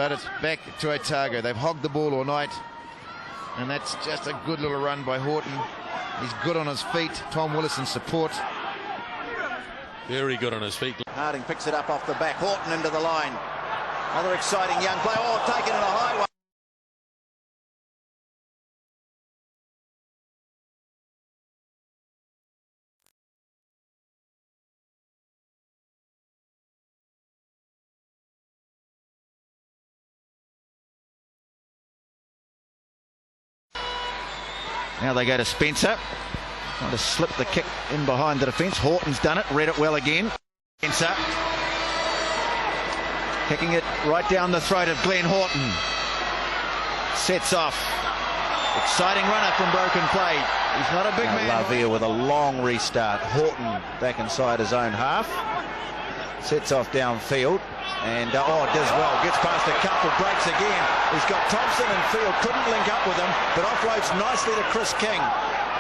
But it's back to Otago. They've hogged the ball all night. And that's just a good little run by Horton. He's good on his feet. Tom Willis in support. Very good on his feet. Harding picks it up off the back. Horton into the line. Another exciting young player. Oh, taken in a high one. Now they go to Spencer. Trying to slip the kick in behind the defence. Horton's done it. Read it well again. Spencer. Kicking it right down the throat of Glen Horton. Sets off. Exciting runner from broken play. He's not a big man. Lavia with a long restart. Horton back inside his own half. Sets off downfield. And does well, gets past a couple, breaks again. He's got Thompson in field, couldn't link up with him, but offloads nicely to Chris King.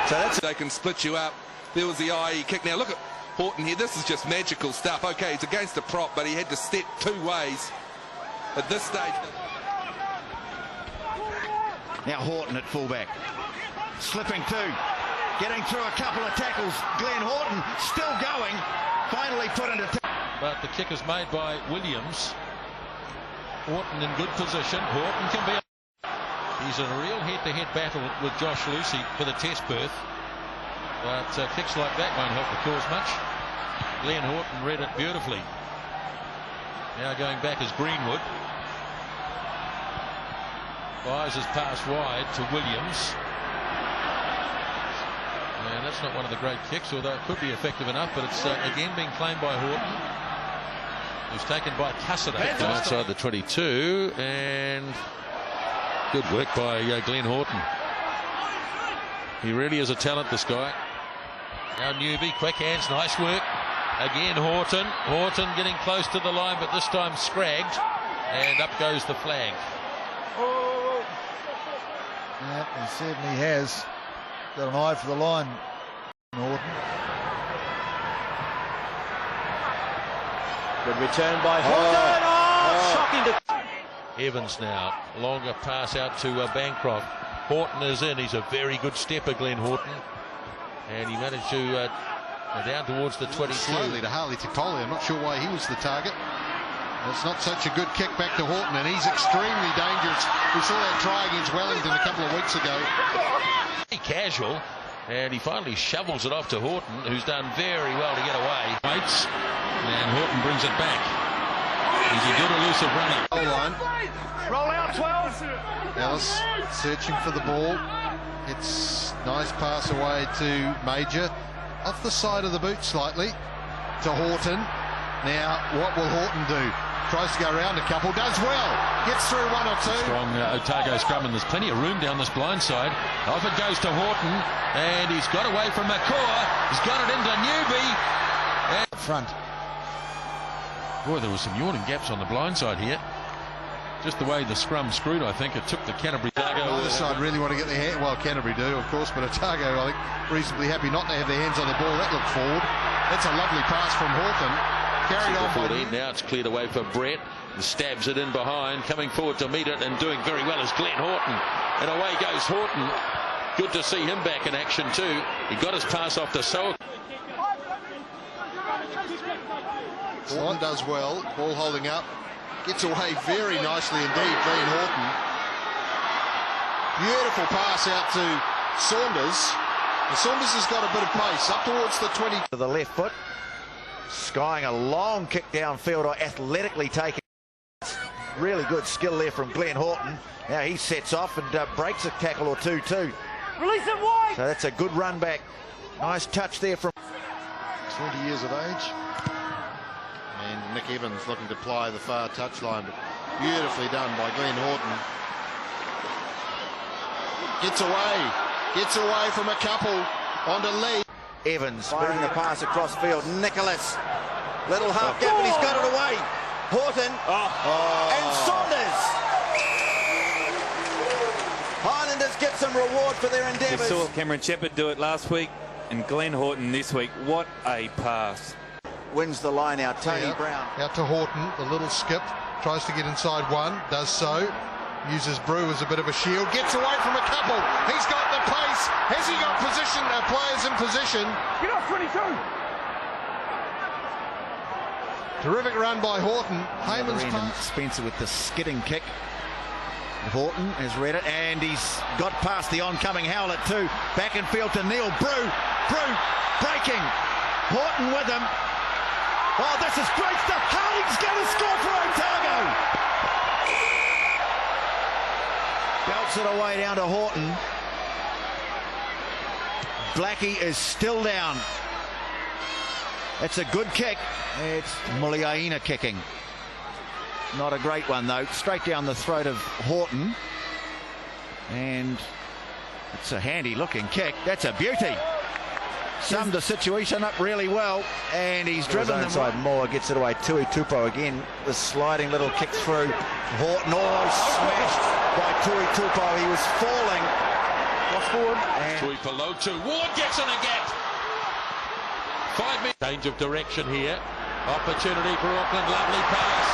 So that's... They can split you up. There was the IE kick. Now look at Horton here. This is just magical stuff. Okay, it's against the prop, but he had to step two ways at this stage. Now Horton at fullback. Slipping two. Getting through a couple of tackles. Glen Horton still going. Finally put into... But the kick is made by Williams. Horton in good position. Horton can be... He's in a real head-to-head battle with Josh Lucy for the test berth. But kicks like that won't help the cause much. Glen Horton read it beautifully. Now going back is Greenwood. Fires his pass wide to Williams. And that's not one of the great kicks, although it could be effective enough, but it's again being claimed by Horton. Who's taken by Cassidy outside the 22, and good work by Glen Horton. He really is a talent, this guy. Now Newby, quick hands, nice work. Again Horton. Horton getting close to the line, but this time scragged, and up goes the flag. Yeah, he certainly has got an eye for the line, Horton. Good return by Horton. Shocking to... Evans now. Longer pass out to Bancroft. Horton is in. He's a very good stepper, Glen Horton. And he managed to go down towards the 22. Slowly to Harley Tokoli. I'm not sure why he was the target. It's not such a good kick back to Horton, and he's extremely dangerous. We saw that try against Wellington a couple of weeks ago. Casual, and he finally shovels it off to Horton, who's done very well to get away. Waits, and Horton brings it back. He's a good elusive runner. Goal line. Roll out 12. Ellis searching for the ball. It's nice pass away to Major. Off the side of the boot slightly to Horton. Now, what will Horton do? Tries to go around a couple, does well, gets through one or two. Strong Otago scrum, and there's plenty of room down this blind side. Off it goes to Horton, and he's got away from McCaw. He's got it into Newby. And Front. boy, there were some yawning gaps on the blind side here. Just the way the scrum screwed, I think it took the Canterbury. Either side really want to get their hand, well, Canterbury do, of course, but Otago, I think, reasonably happy not to have their hands on the ball. That looked forward. That's a lovely pass from Horton. Carried on 14. Now it's cleared away for Brett. He stabs it in behind, coming forward to meet it, and doing very well is Glen Horton. And away goes Horton. Good to see him back in action too. He got his pass off to Soul. Horton does well, ball holding up. Gets away very nicely indeed, Glen Horton. Beautiful pass out to Saunders. And Saunders has got a bit of pace up towards the 20. To the left foot. Skying a long kick downfield, or athletically taken. Really good skill there from Glen Horton. Now he sets off and breaks a tackle or two too. Release it wide. So that's a good run back. Nice touch there from 20 years of age. And Nick Evans looking to ply the far touchline, but beautifully done by Glen Horton. Gets away from a couple onto Lee. Evans firing the pass across field. Nicholas, little half gap, and he's got it away. Horton and Saunders. Highlanders get some reward for their endeavours. You saw Cameron Shepherd do it last week, and Glen Horton this week. What a pass. Wins the line out, Tony Brown. Out to Horton, the little skip. tries to get inside one, does so. Uses Brew as a bit of a shield, gets away from a couple. He's got the pace. Has he got position? Players in position. Get off 22. Terrific run by Horton. Heyman's and Spencer with the skidding kick. Horton has read it, and he's got past the oncoming Howlett too. Back in field to Neil. Brew breaking. Horton with him. Oh, this is great stuff. Harding's going to score for Otago. Belts it away down to Horton. Blackie is still down. It's a good kick. It's Muliaina kicking. Not a great one though. Straight down the throat of Horton. And it's a handy looking kick. That's a beauty. Summed the situation up really well. And he's driven them inside. Moore gets it away. Tui Tupo again. The sliding little kick through. Horton smashed by Tui Tupo. He was falling. Off forward. Tui for low two. Ward gets in again. 5 minutes. Change of direction here. Opportunity for Auckland. Lovely pass.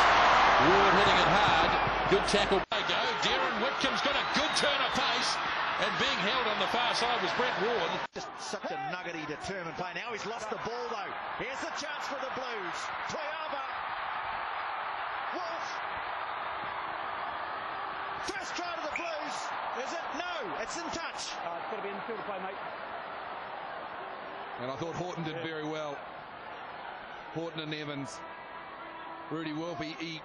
Ward hitting it hard. Good tackle. They go. Darren Whitcomb's got a good turn of pace. And being held on the far side was Brett Ward. Just such a nuggety, determined play. Now he's lost the ball though. Here's the chance for the Blues. Toyaba. Wolf. First try to the Blues. Is it? No. It's in touch. It's got to be in the field of play, mate. And I thought Horton did very well. Horton and Evans. Rudy Wolf, he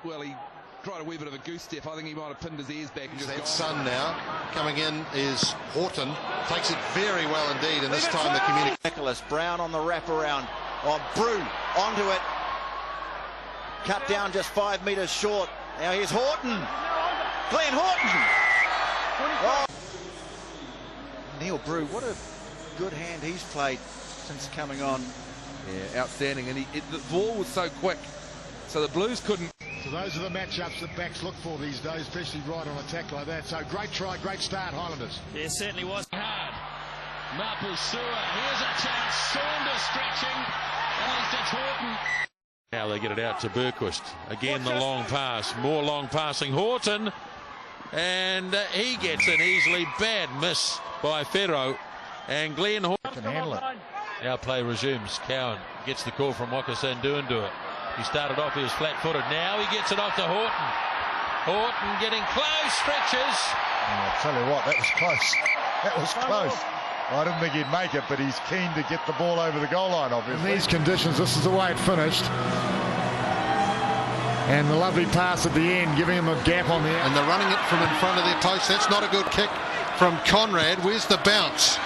tried a wee bit of a goose step. I think he might have pinned his ears back and just gone. Sun now. Coming in is Horton. Takes it very well indeed, and this time the community. Nicholas Brown on the wraparound. Oh, Brew onto it. Cut down just 5 metres short. Now here's Horton. Glen Horton. Oh. Neil Brew, what a good hand he's played since coming on. Yeah, outstanding. And the ball was so quick, so the Blues couldn't. So those are the matchups that backs look for these days, especially right on attack like that. So great try, great start, Highlanders. Yeah, certainly was. Hard. Mapusua. Here's a chance. Saunders stretching. At least it's Horton. Now they get it out to Burquist. Again, the long pass. More long passing. Horton. And he gets it easily. Bad miss by Ferro. And Glen Horton can handle it. Now play resumes. Cowan gets the call from Wakasan Duandua. He started off, he was flat-footed. Now he gets it off to Horton. Horton getting close, stretches. I'll tell you what, that was close. That was close. I didn't think he'd make it, but he's keen to get the ball over the goal line, obviously. In these conditions, this is the way it finished. And the lovely pass at the end, giving him a gap on there. And they're running it from in front of their post. That's not a good kick from Conrad. Where's the bounce?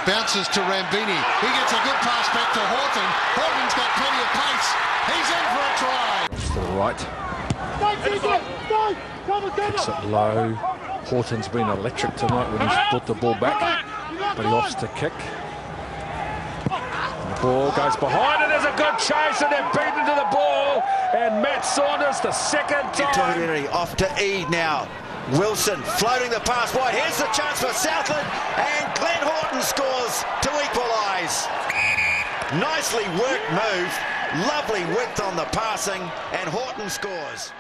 Bounces to Rambini. He gets a good pass back to Horton. Horton's got plenty of pace. He's in for a try. To the right. Kicks it low. Horton's been electric tonight when he's put the ball back. But he opts to kick. And the ball goes behind, and there's a good chase, and they're beaten to the ball. And Matt Saunders, the second time. Off to Ede now. Wilson floating the pass wide. Here's the chance for Southland, and Glen Horton scores to equalise. Nicely worked move, lovely width on the passing, and Horton scores.